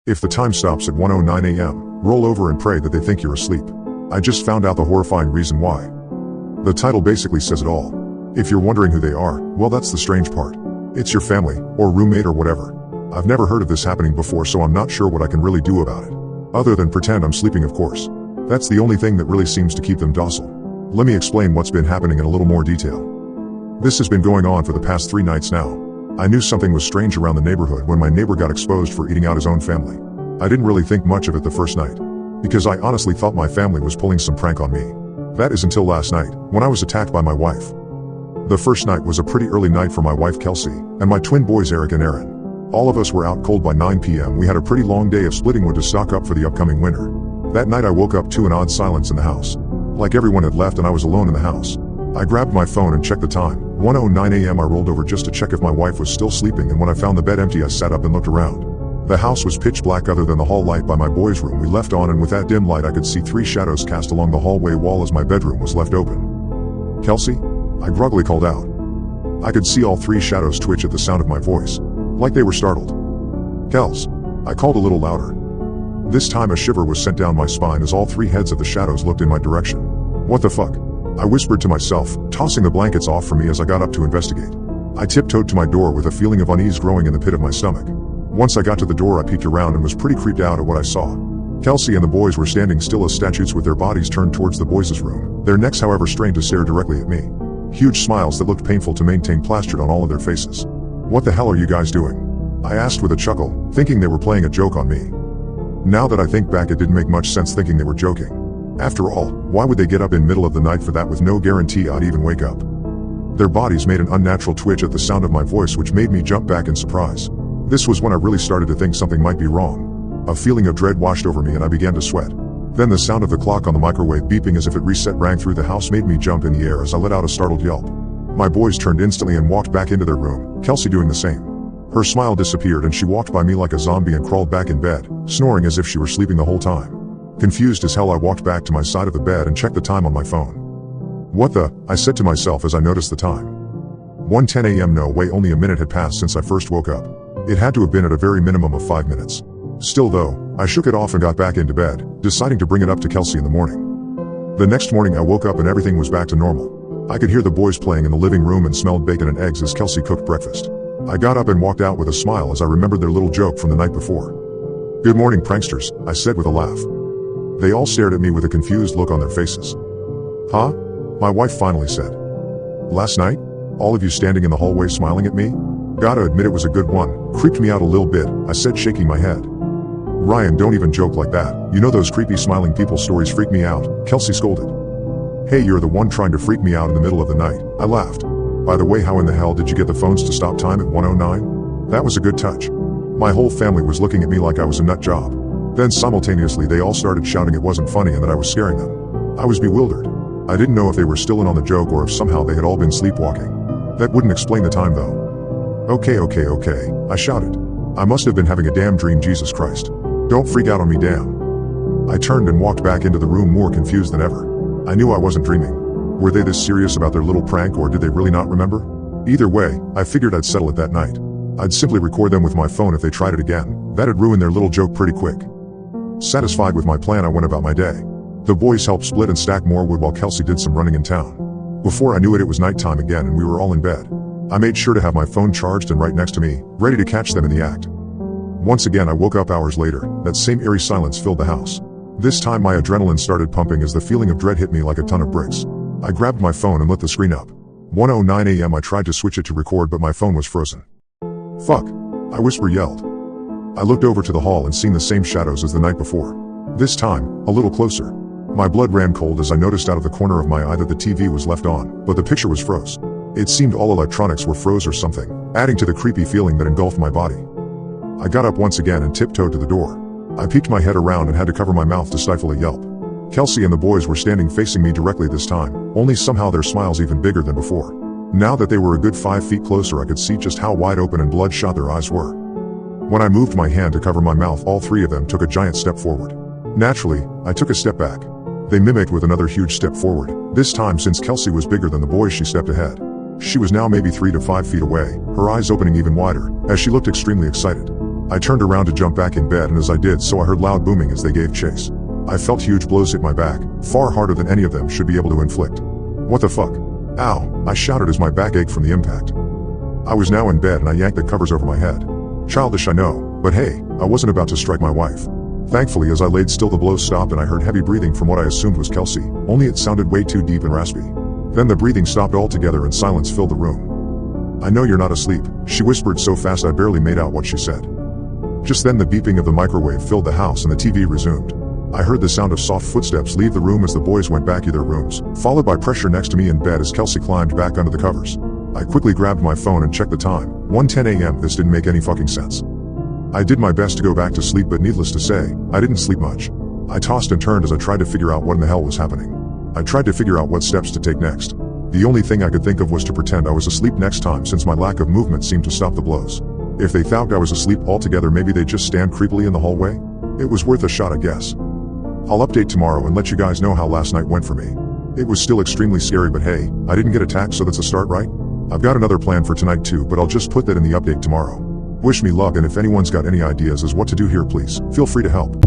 If the time stops at 1:09 a.m., roll over and pray that they think you're asleep. I just found out the horrifying reason why. The title basically says it all. If you're wondering who they are, well, that's the strange part. It's your family, or roommate or whatever. I've never heard of this happening before, so I'm not sure what I can really do about it. Other than pretend I'm sleeping, of course. That's the only thing that really seems to keep them docile. Let me explain what's been happening in a little more detail. This has been going on for the past 3 nights now. I knew something was strange around the neighborhood when my neighbor got exposed for eating out his own family. I didn't really think much of it the first night, because I honestly thought my family was pulling some prank on me. That is until last night, when I was attacked by my wife. The first night was a pretty early night for my wife Kelsey, and my twin boys Eric and Aaron. All of us were out cold by 9 p.m. We had a pretty long day of splitting wood to stock up for the upcoming winter. That night I woke up to an odd silence in the house. Like everyone had left and I was alone in the house. I grabbed my phone and checked the time. 1:09 a.m. I rolled over just to check if my wife was still sleeping, and when I found the bed empty I sat up and looked around. The house was pitch black other than the hall light by my boys' room we left on, and with that dim light I could see 3 shadows cast along the hallway wall as my bedroom was left open. "Kelsey?" I groggily called out. I could see all 3 shadows twitch at the sound of my voice, like they were startled. "Kels," I called a little louder. This time a shiver was sent down my spine as all 3 heads of the shadows looked in my direction. "What the fuck?" I whispered to myself, tossing the blankets off from me as I got up to investigate. I tiptoed to my door with a feeling of unease growing in the pit of my stomach. Once I got to the door I peeked around and was pretty creeped out at what I saw. Kelsey and the boys were standing still as statues with their bodies turned towards the boys' room, their necks however strained to stare directly at me. Huge smiles that looked painful to maintain plastered on all of their faces. "What the hell are you guys doing?" I asked with a chuckle, thinking they were playing a joke on me. Now that I think back, it didn't make much sense thinking they were joking. After all, why would they get up in middle of the night for that with no guarantee I'd even wake up? Their bodies made an unnatural twitch at the sound of my voice, which made me jump back in surprise. This was when I really started to think something might be wrong. A feeling of dread washed over me and I began to sweat. Then the sound of the clock on the microwave beeping as if it reset rang through the house made me jump in the air as I let out a startled yelp. My boys turned instantly and walked back into their room, Kelsey doing the same. Her smile disappeared and she walked by me like a zombie and crawled back in bed, snoring as if she were sleeping the whole time. Confused as hell I walked back to my side of the bed and checked the time on my phone. "What the?" I said to myself as I noticed the time. 1:10 a.m. No way, only a minute had passed since I first woke up. It had to have been at a very minimum of 5 minutes. Still though, I shook it off and got back into bed, deciding to bring it up to Kelsey in the morning. The next morning I woke up and everything was back to normal. I could hear the boys playing in the living room and smelled bacon and eggs as Kelsey cooked breakfast. I got up and walked out with a smile as I remembered their little joke from the night before. "Good morning, pranksters," I said with a laugh. They all stared at me with a confused look on their faces. "Huh?" my wife finally said. "Last night? All of you standing in the hallway smiling at me? Gotta admit it was a good one, creeped me out a little bit," I said, shaking my head. "Ryan, don't even joke like that. You know those creepy smiling people stories freak me out," Kelsey scolded. "Hey, you're the one trying to freak me out in the middle of the night," I laughed. "By the way, how in the hell did you get the phones to stop time at 1:09? That was a good touch." My whole family was looking at me like I was a nut job. Then simultaneously they all started shouting it wasn't funny and that I was scaring them. I was bewildered. I didn't know if they were still in on the joke or if somehow they had all been sleepwalking. That wouldn't explain the time though. Okay, I shouted. "I must have been having a damn dream, Jesus Christ. Don't freak out on me, damn." I turned and walked back into the room more confused than ever. I knew I wasn't dreaming. Were they this serious about their little prank, or did they really not remember? Either way, I figured I'd settle it that night. I'd simply record them with my phone if they tried it again. That'd ruin their little joke pretty quick. Satisfied with my plan, I went about my day. The boys helped split and stack more wood while Kelsey did some running in town. Before I knew it, it was nighttime again and we were all in bed. I made sure to have my phone charged and right next to me, ready to catch them in the act. Once again I woke up hours later. That same eerie silence filled the house. This time my adrenaline started pumping as the feeling of dread hit me like a ton of bricks. I grabbed my phone and lit the screen up. 1:09 a.m. I tried to switch it to record, but my phone was frozen. "Fuck," I yelled. I looked over to the hall and seen the same shadows as the night before. This time, a little closer. My blood ran cold as I noticed out of the corner of my eye that the TV was left on, but the picture was froze. It seemed all electronics were froze or something, adding to the creepy feeling that engulfed my body. I got up once again and tiptoed to the door. I peeked my head around and had to cover my mouth to stifle a yelp. Kelsey and the boys were standing facing me directly this time, only somehow their smiles even bigger than before. Now that they were a good 5 feet closer, I could see just how wide open and bloodshot their eyes were. When I moved my hand to cover my mouth, all 3 of them took a giant step forward. Naturally, I took a step back. They mimicked with another huge step forward. This time, since Kelsey was bigger than the boys, she stepped ahead. She was now maybe 3 to 5 feet away, her eyes opening even wider, as she looked extremely excited. I turned around to jump back in bed, and as I did so I heard loud booming as they gave chase. I felt huge blows hit my back, far harder than any of them should be able to inflict. What the fuck? Ow, I shouted as my back ached from the impact. I was now in bed and I yanked the covers over my head. Childish, I know, but hey, I wasn't about to strike my wife. Thankfully, as I laid still, the blows stopped and I heard heavy breathing from what I assumed was Kelsey, only it sounded way too deep and raspy. Then the breathing stopped altogether and silence filled the room. "I know you're not asleep," she whispered so fast I barely made out what she said. Just then the beeping of the microwave filled the house and the TV resumed. I heard the sound of soft footsteps leave the room as the boys went back to their rooms, followed by pressure next to me in bed as Kelsey climbed back under the covers. I quickly grabbed my phone and checked the time, 1:10 a.m. This didn't make any fucking sense. I did my best to go back to sleep, but needless to say, I didn't sleep much. I tossed and turned as I tried to figure out what in the hell was happening. I tried to figure out what steps to take next. The only thing I could think of was to pretend I was asleep next time, since my lack of movement seemed to stop the blows. If they thought I was asleep altogether, maybe they'd just stand creepily in the hallway? It was worth a shot, I guess. I'll update tomorrow and let you guys know how last night went for me. It was still extremely scary, but hey, I didn't get attacked, so that's a start, right? I've got another plan for tonight too, but I'll just put that in the update tomorrow. Wish me luck, and if anyone's got any ideas as what to do here, please feel free to help.